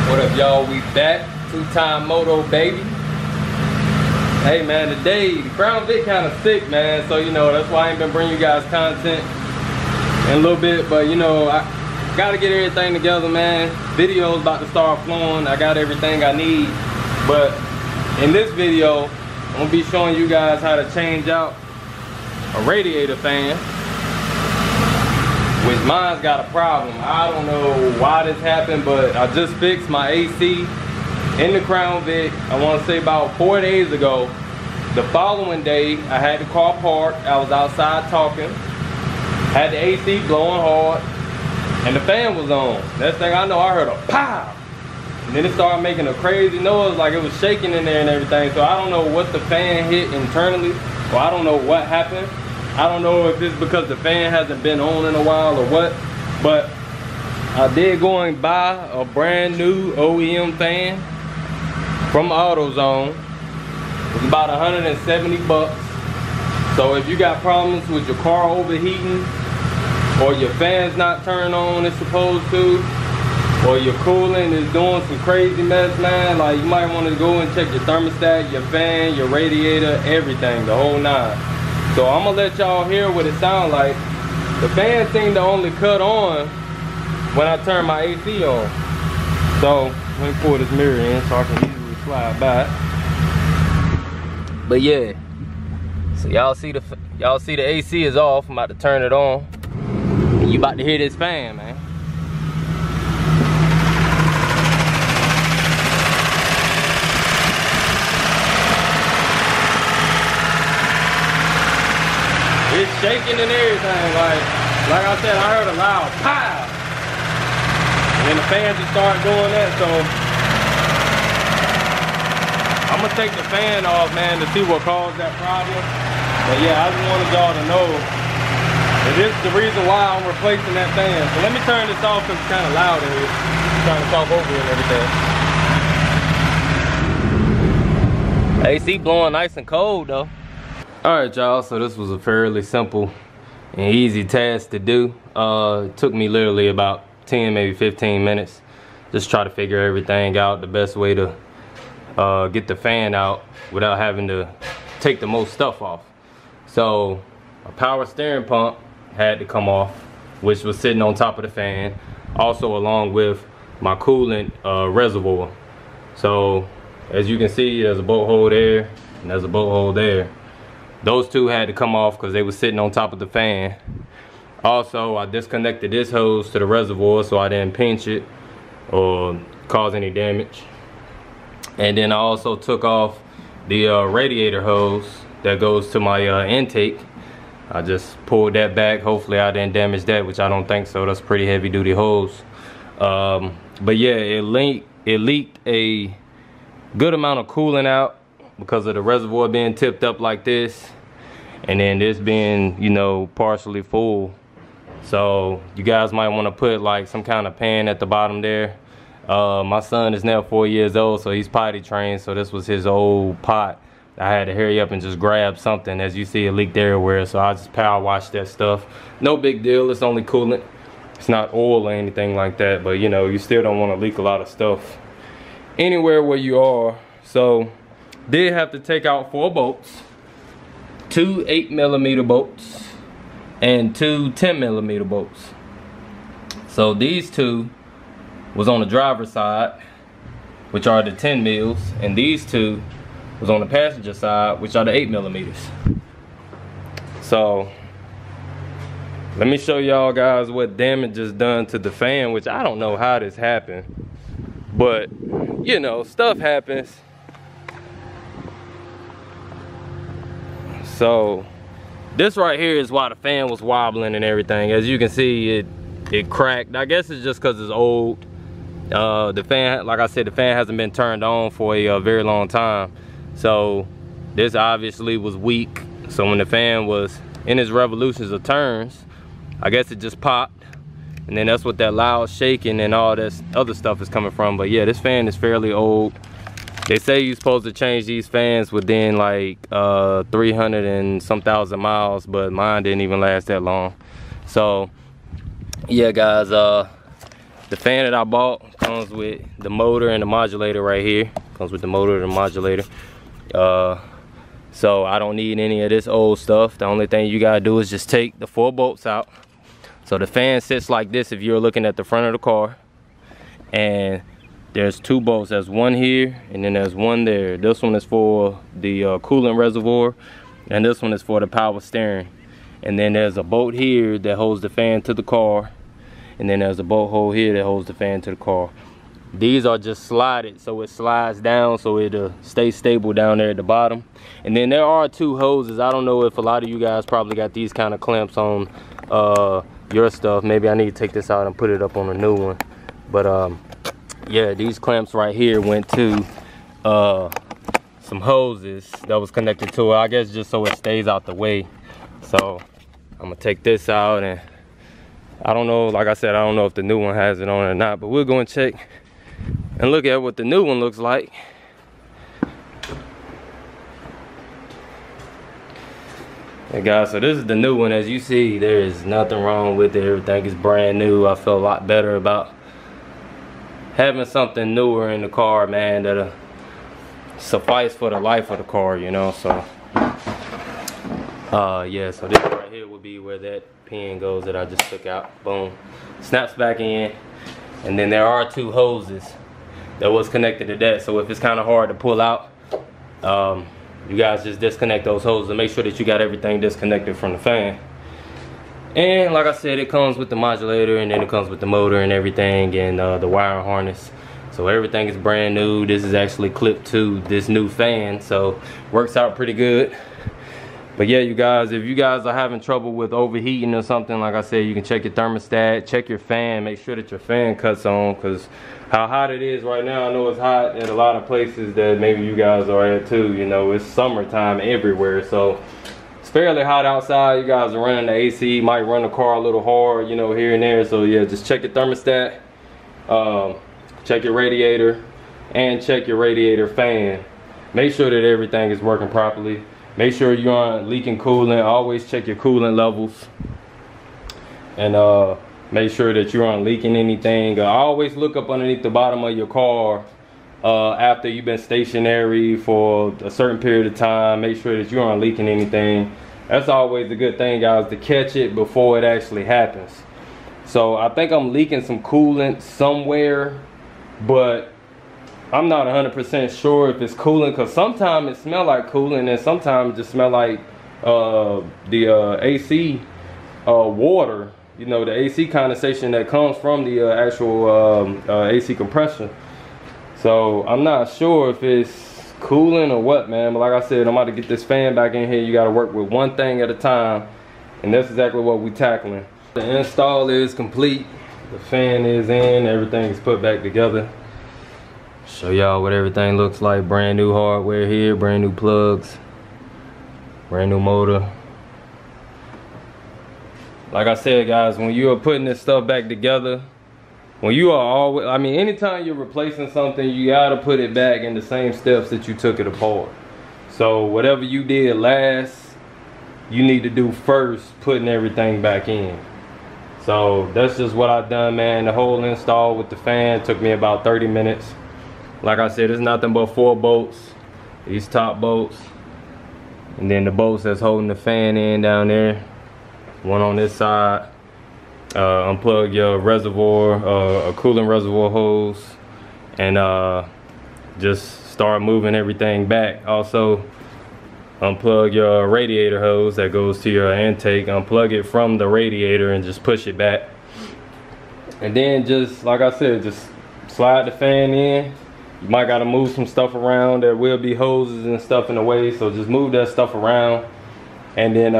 What up, y'all? We back. Two-time moto, baby. Hey, man, today the Crown Vic kind of sick, man. So, you know, that's why I ain't been bringing you guys content in a little bit. But, you know, I gotta get everything together, man. Video's about to start flowing. I got everything I need. But in this video, I'm gonna be showing you guys how to change out a radiator fan, which mine's got a problem. I don't know why this happened, but I just fixed my AC in the Crown Vic, I want to say about 4 days ago. The following day, I had the car parked. I was outside talking. Had the AC blowing hard, and the fan was on. Next thing I know, I heard a pow! And then it started making a crazy noise, like it was shaking in there and everything. So I don't know what the fan hit internally, or I don't know what happened. I don't know if it's because the fan hasn't been on in a while or what, but I did go and buy a brand new OEM fan from AutoZone. It was about 170 bucks. So if you got problems with your car overheating, or your fan's not turned on it's supposed to, or your coolant is doing some crazy mess, man, like you might want to go and check your thermostat, your fan, your radiator, everything, the whole nine. So I'm gonna let y'all hear what it sounds like. The fan seemed to only cut on when I turn my AC on. So let me pull this mirror in so I can easily slide by. But yeah, so y'all see the AC is off. I'm about to turn it on. And you about to hear this fan, man. It's shaking and everything, like I said, I heard a loud pow! And then the fan just started doing that, so I'm gonna take the fan off, man, to see what caused that problem. But yeah, I just wanted y'all to know that this is the reason why I'm replacing that fan. So let me turn this off because it's kind of loud in here. I'm trying to talk over it and everything. AC blowing nice and cold though. Alright y'all, so this was a fairly simple and easy task to do. It took me literally about 10, maybe 15 minutes. Just try to figure everything out, the best way to get the fan out without having to take the most stuff off. So a power steering pump had to come off, which was sitting on top of the fan, also along with my coolant reservoir. So as you can see, there's a bolt hole there and there's a bolt hole there. Those two had to come off because they were sitting on top of the fan. Also, I disconnected this hose to the reservoir so I didn't pinch it or cause any damage. And then I also took off the radiator hose that goes to my intake. I just pulled that back. Hopefully I didn't damage that, which I don't think so. That's a pretty heavy duty hose. But yeah, it leaked a good amount of coolant out because of the reservoir being tipped up like this, and then this being, you know, partially full. So you guys might want to put like some kind of pan at the bottom there. My son is now 4 years old, so he's potty trained, so this was his old pot. I had to hurry up and just grab something. As you see, it leaked everywhere, so I just power washed that stuff. No big deal, it's only coolant. It's not oil or anything like that, but you know, you still don't want to leak a lot of stuff anywhere where you are. So did have to take out 4 bolts, 2 8mm bolts and 2 10mm bolts. So these two was on the driver's side, which are the 10 mils, and these two was on the passenger side, which are the 8mm. So let me show y'all guys what damage is done to the fan, which I don't know how this happened, but you know, stuff happens. So this right here is why the fan was wobbling and everything. As you can see, it cracked. I guess it's just because it's old. The fan, like I said, the fan hasn't been turned on for a very long time. So this obviously was weak. So when the fan was in its revolutions of turns, I guess it just popped. And then that's what that loud shaking and all this other stuff is coming from. But yeah, this fan is fairly old. They say you're supposed to change these fans within like 300 and some thousand miles, but mine didn't even last that long. So yeah guys, the fan that I bought comes with the motor and the modulator right here. Comes with the motor and the modulator. So I don't need any of this old stuff. The only thing you gotta do is just take the 4 bolts out. So the fan sits like this if you're looking at the front of the car. And there's 2 bolts. There's one here and then there's one there. This one is for the coolant reservoir, and this one is for the power steering. And then there's a bolt here that holds the fan to the car, and then there's a bolt hole here that holds the fan to the car. These are just slided, so it slides down so it'll stay stable down there at the bottom. And then there are 2 hoses. I don't know if a lot of you guys probably got these kind of clamps on your stuff. Maybe I need to take this out and put it up on a new one. But yeah, these clamps right here went to some hoses that was connected to it, I guess just so it stays out the way. So I'm gonna take this out, and I don't know, like I said, I don't know if the new one has it on or not, but we'll go and check and look at what the new one looks like. Hey guys, so this is the new one. As you see, there is nothing wrong with it. Everything is brand new. I feel a lot better about having something newer in the car, man, that'll suffice for the life of the car, you know. So yeah, so this right here will be where that pin goes that I just took out. Boom, snaps back in. And then there are 2 hoses that was connected to that, so if it's kind of hard to pull out, you guys just disconnect those hoses and make sure that you got everything disconnected from the fan. And like I said, it comes with the modulator, and then it comes with the motor and everything, and the wiring harness. So everything is brand new. This is actually clipped to this new fan, so works out pretty good. But yeah, you guys, if you guys are having trouble with overheating or something, like I said, you can check your thermostat, check your fan, make sure that your fan cuts on, because how hot it is right now, I know it's hot at a lot of places that maybe you guys are at too. You know, it's summertime everywhere, so it's fairly hot outside. You guys are running the AC, might run the car a little hard, you know, here and there. So yeah, just check your thermostat, check your radiator, and check your radiator fan. Make sure that everything is working properly. Make sure you aren't leaking coolant. Always check your coolant levels. And make sure that you aren't leaking anything. Always look up underneath the bottom of your car after you've been stationary for a certain period of time. Make sure that you aren't leaking anything. That's always a good thing, guys, to catch it before it actually happens. So I think I'm leaking some coolant somewhere, but I'm not 100% sure if it's coolant, because sometimes it smells like coolant and sometimes it just smells like the AC water, you know, the AC condensation that comes from the actual AC compressor. So I'm not sure if it's coolant or what, man. But like I said, I'm about to get this fan back in here. You got to work with one thing at a time, and that's exactly what we're tackling. The install is complete. The fan is in. Everything is put back together. Show y'all what everything looks like. Brand new hardware here, brand new plugs, brand new motor. Like I said, guys, when you are putting this stuff back together, when you are always, I mean, anytime you're replacing something, you gotta put it back in the same steps that you took it apart. So whatever you did last, you need to do first, putting everything back in. So that's just what I've done, man. The whole install with the fan took me about 30 minutes. Like I said, it's nothing but 4 bolts, these top bolts, and then the bolts that's holding the fan in down there. One on this side. Unplug your reservoir, a coolant reservoir hose, and just start moving everything back. Also, unplug your radiator hose that goes to your intake. Unplug it from the radiator and just push it back. And then just, like I said, just slide the fan in. You might gotta move some stuff around. There will be hoses and stuff in the way, so just move that stuff around, and then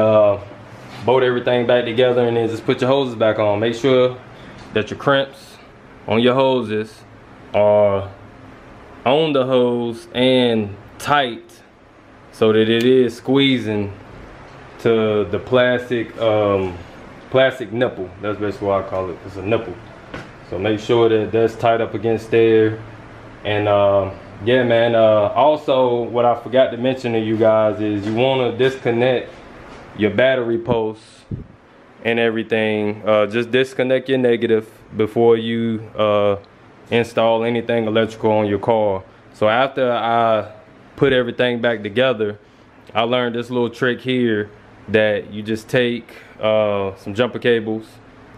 bolt everything back together, and then just put your hoses back on. Make sure that your crimps on your hoses are on the hose and tight, so that it is squeezing to the plastic nipple. That's basically what I call it. It's a nipple. So make sure that that's tight up against there. And yeah, man, also what I forgot to mention to you guys is you want to disconnect your battery posts and everything. Just disconnect your negative before you install anything electrical on your car. So after I put everything back together, I learned this little trick here that you just take some jumper cables,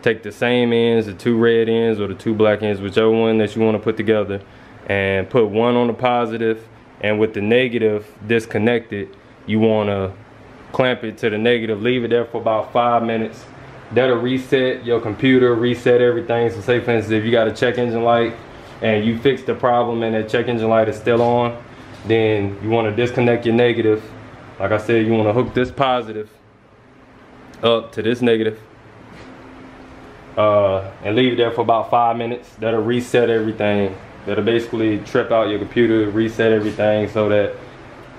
take the same ends, the 2 red ends or the 2 black ends, whichever one that you want to put together, and put one on the positive, and with the negative disconnected, you want to clamp it to the negative, leave it there for about 5 minutes. That'll reset your computer, reset everything. So say for instance, if you got a check engine light and you fix the problem and that check engine light is still on, then you want to disconnect your negative. Like I said, you want to hook this positive up to this negative, and leave it there for about 5 minutes. That'll reset everything. That'll basically trip out your computer, reset everything, so that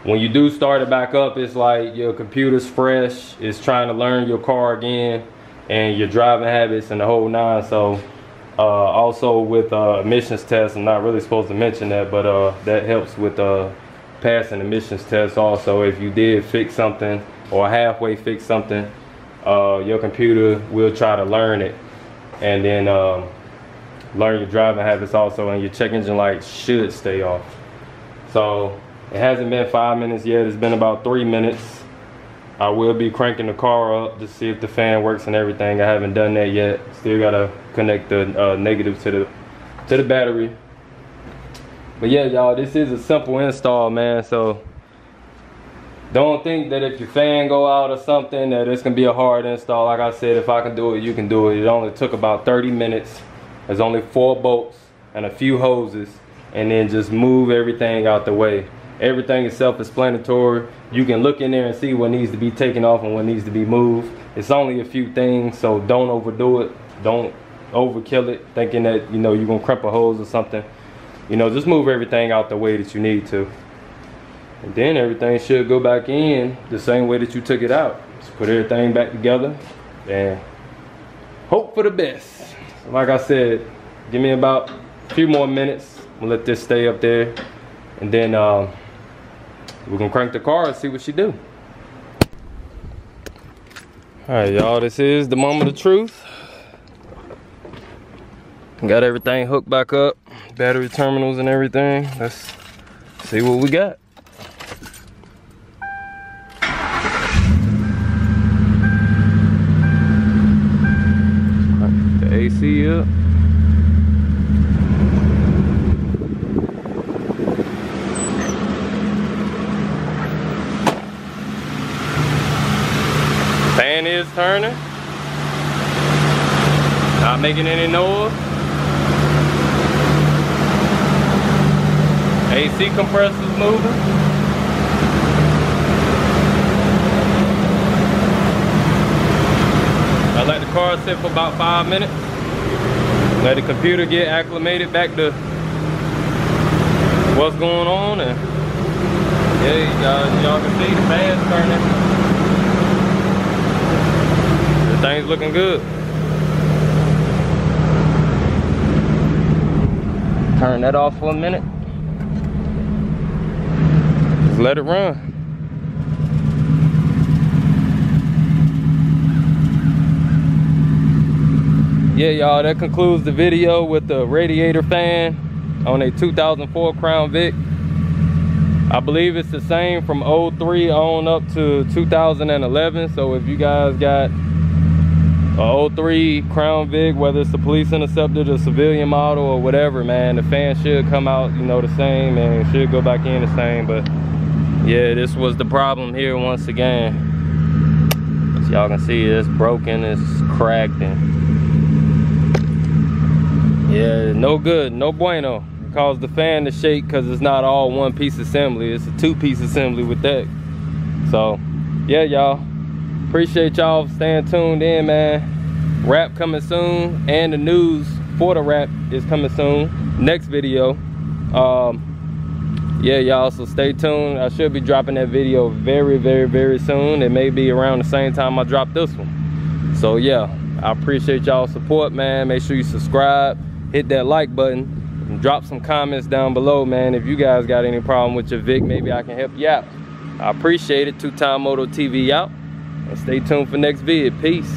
when you do start it back up, it's like your computer's fresh, it's trying to learn your car again, and your driving habits and the whole nine. So also with emissions tests, I'm not really supposed to mention that, but that helps with passing emissions tests also. If you did fix something or halfway fix something, your computer will try to learn it, and then learn your driving habits also, and your check engine light should stay off. So it hasn't been 5 minutes yet, it's been about 3 minutes. I will be cranking the car up to see if the fan works and everything. I haven't done that yet. Still gotta connect the negative to the battery. But yeah, y'all, this is a simple install, man. So don't think that if your fan go out or something that it's gonna be a hard install. Like I said, if I can do it, you can do it. It only took about 30 minutes. There's only 4 bolts and a few hoses, and then just move everything out the way. Everything is self-explanatory. You can look in there and see what needs to be taken off and what needs to be moved. It's only a few things, so don't overdo it. Don't overkill it, thinking that, you know, you're gonna crimp a hose or something. You know, just move everything out the way that you need to. And then everything should go back in the same way that you took it out. Just put everything back together and hope for the best. Like I said, give me about a few more minutes. I'm gonna let this stay up there, and then we're gonna crank the car and see what she do. All right, y'all, this is the moment of truth. Got everything hooked back up, battery terminals and everything. Let's see what we got. Crank the AC up. Fan is turning, not making any noise. AC compressor's moving. I let the car sit for about 5 minutes. Let the computer get acclimated back to what's going on, and yeah, y'all can see the fan's turning. Everything's looking good. Turn that off for a minute. Just let it run. Yeah, y'all, that concludes the video with the radiator fan on a 2004 Crown Vic. I believe it's the same from 03 on up to 2011. So if you guys got a 03 Crown Vic, whether it's the police interceptor, the civilian model, or whatever, man, the fan should come out, you know, the same, and it should go back in the same. But yeah, this was the problem here once again. As y'all can see, it's broken, it's cracked, and yeah, no good, no bueno. It caused the fan to shake because it's not all one piece assembly. It's a 2-piece assembly with that. So yeah, y'all, appreciate y'all staying tuned in, man. Wrap coming soon, and the news for the wrap is coming soon. Next video. Yeah, y'all, so stay tuned. I should be dropping that video very soon. It may be around the same time I drop this one. So yeah, I appreciate y'all's support, man. Make sure you subscribe, hit that like button, and drop some comments down below, man. If you guys got any problem with your Vic, maybe I can help you out. I appreciate it. 2Time Moto TV out. And stay tuned for next vid. Peace.